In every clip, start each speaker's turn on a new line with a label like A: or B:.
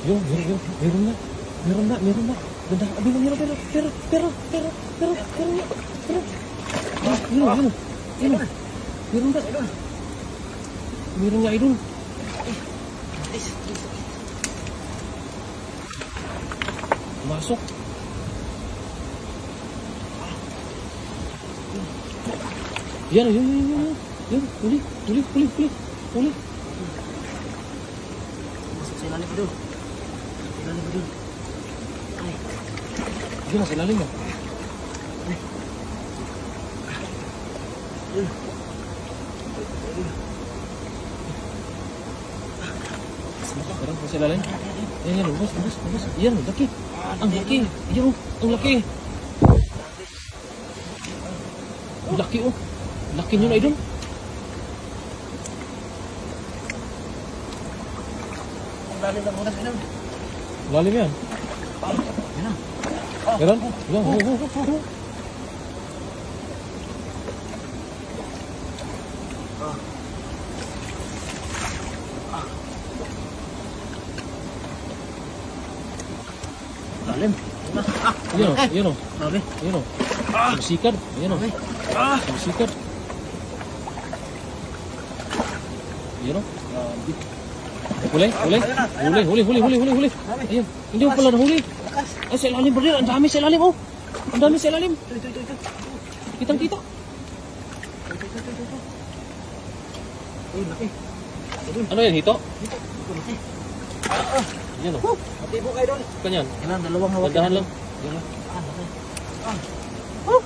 A: Yun, meron na. Ganda, meron. Pero. Yun. Meron na. Meron nga, idol. Masok. Yan. Huli.
B: Masuk sa ilalim, idol. Ay.
A: Diyan na, sa ilalim mo. Sekarang sa ilalim. Yan, lubos. Yan, laki. Ang laki. Yan, ang laki. Laki, oh. Laki nyo na, idol.
B: Lalim lang muna, idol.
A: Lalim yan. Meron? Yan,
B: Lalim.
A: Yan, oh.
B: Grabe.
A: Yan, oh. Magsikad. Yan, oh. Magsikad. Yan, oh. Huli. Ayan. Hindi mo pala nahuli. Ay, sa ilalim, brother. Ang dami sa ilalim, oh. Ang dami sa ilalim.
B: Ito.
A: Kitang-kita.
B: Uy, laki.
A: Ano yan, hito?
B: Laki.
A: Yan, oh.
B: Matibo kayo doon.
A: Kanyan.
B: Kailan, dalawang hawak.
A: Gandahan lang. Yan, oh.
B: Laki.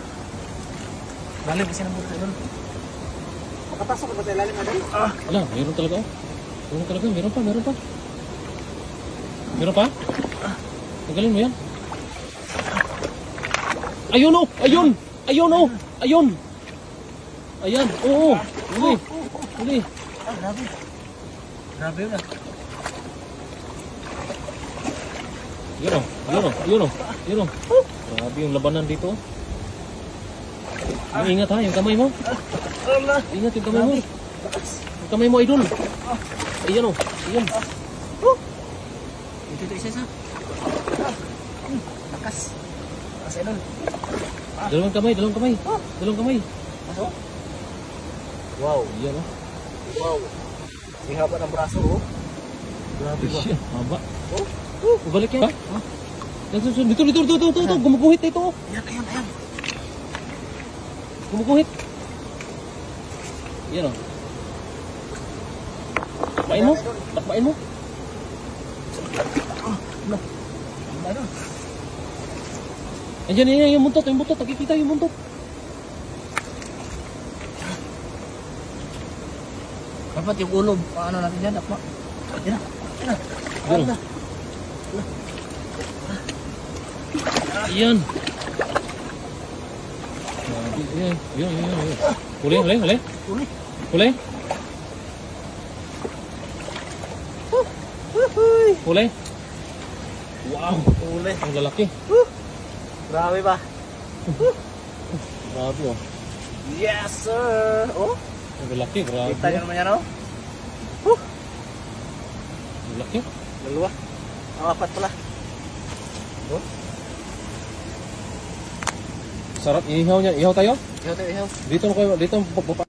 B: Lalim kasi ng muna doon. Makapasok ba tayo lalim na doon?
A: Wala, meron talaga, oh. Meron pa. Meron pa? Tagalin mo yan. Ayun, oh. Ayan, oo. Huli.
B: Grabe. Grabe yun, ah.
A: Yun, oh. Grabe yung labanan dito, oh. Ingat ha, yung kamay mo. Ingat yung kamay mo. Yung kamay mo, idol. Ayan, oh. Ayan.
B: Ito, isa. Lakas. Lakas, idol.
A: Dalawang kamay.
B: Masuk. Wow.
A: Ayan, oh.
B: Wow. Ang haba ng braso, oh. Grabe ba?
A: Siya, haba. Balik yan. Dito. Gumuguhit ito, oh.
B: Ayan.
A: Gumuguhit. Ayan, oh. Takpain mo.
B: Idol.
A: Andiyan, yung buntot. Nakikita yung buntot.
B: Dapat yung ulo, paano natin dyan? Dapat. Yan na.
A: Ayan. Ayan. Huli. Wow.
B: Huli.
A: Ang lalaki.
B: Grabe ba?
A: Grabe, oh.
B: Yes, sir. Oh.
A: Ang lalaki, grabe.
B: Kita nyo naman yan, oh.
A: Ang lalaki.
B: Dalawa. Ang apat pala. Oh.
A: Sarap, ihaw niya. Ihaw tayo?
B: Ihaw.
A: Dito